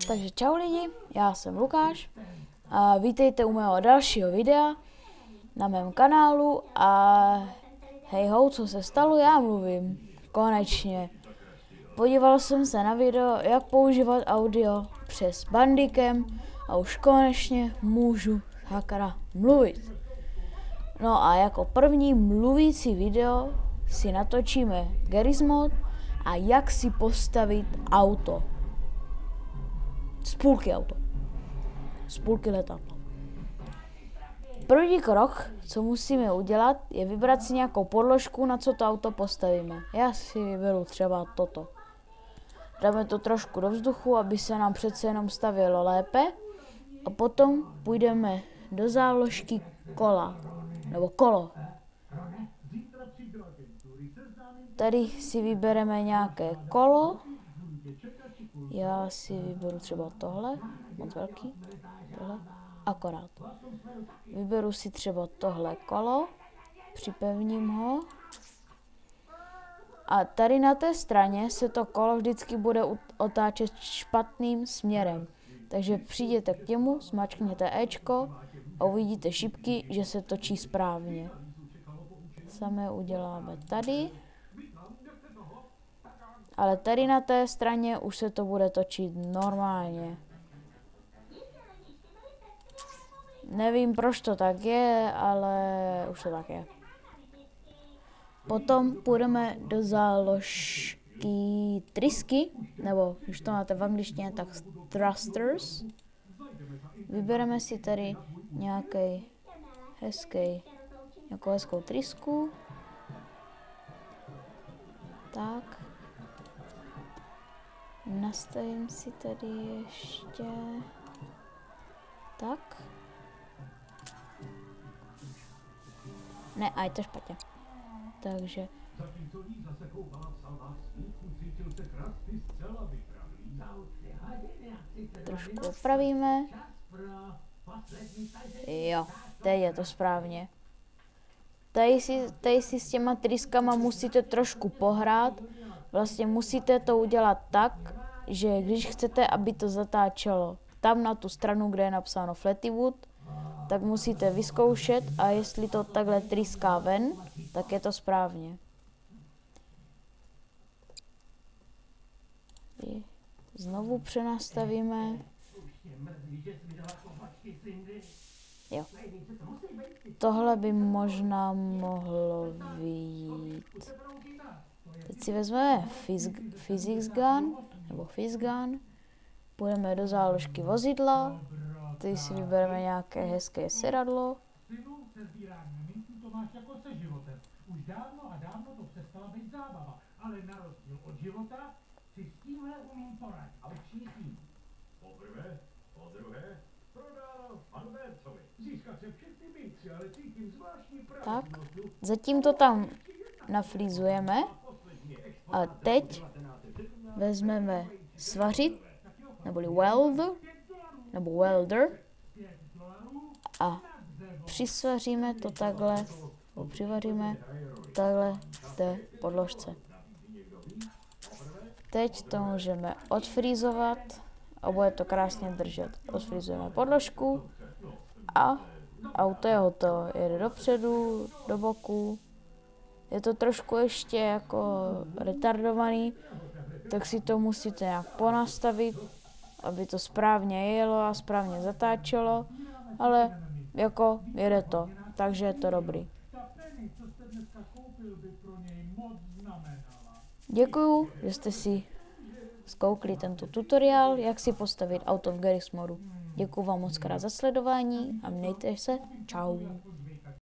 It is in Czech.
Takže čau lidi, já jsem Lukáš a vítejte u mého dalšího videa na mém kanálu a hej ho, co se stalo, já mluvím, konečně. Podíval jsem se na video, jak používat audio přes Bandicam a už konečně můžu sakra mluvit. No a jako první mluvící video si natočíme Garry's Mod a jak si postavit auto. Z půlky letadla. První krok, co musíme udělat, je vybrat si nějakou podložku, na co to auto postavíme. Já si vyberu třeba toto. Dáme to trošku do vzduchu, aby se nám přece jenom stavělo lépe. A potom půjdeme do záložky kola. Nebo kolo. Tady si vybereme nějaké kolo. Já si vyberu třeba tohle, moc velký, tohle, akorát. Vyberu si třeba tohle kolo, připevním ho. A tady na té straně se to kolo vždycky bude otáčet špatným směrem. Takže přijděte k němu, zmačkněte Ečko a uvidíte šipky, že se točí správně. Samé uděláme tady. Ale tady na té straně už se to bude točit normálně. Nevím, proč to tak je, ale už to tak je. Potom půjdeme do záložky trysky, nebo když to máte v angličtině, tak thrusters. Vybereme si tady nějakou hezkou trysku. Tak. Nastavím si tady ještě tak. Ne, a je to špatně. Takže trošku opravíme. Jo, teď je to správně. Tady si s těma tryskama musíte trošku pohrát. Vlastně musíte to udělat tak, že když chcete, aby to zatáčelo tam na tu stranu, kde je napsáno Flattywood, tak musíte vyzkoušet a jestli to takhle tryská ven, tak je to správně. Znovu přenastavíme. Jo. Tohle by možná mohlo vyjít. Teď si vezmeme Physics Gun, nebo Physgun. Půjdeme do záložky vozidla. Teď si vybereme nějaké hezké sedadlo. Tak, zatím to tam naflízujeme. A teď vezmeme svařit, neboli welder, a přisvaříme to takhle, nebo přivaříme takhle v té podložce. Teď to můžeme odfrýzovat a bude to krásně držet. Odfrýzujeme podložku a auto je hotovo. Jede dopředu, do boku. Je to trošku ještě jako retardovaný, tak si to musíte nějak ponastavit, aby to správně jelo a správně zatáčelo, ale jako jede to, takže je to dobrý. Děkuju, že jste si zkoukli tento tutoriál, jak si postavit auto v Garry's Modu. Děkuju vám moc krát za sledování a mějte se, čau.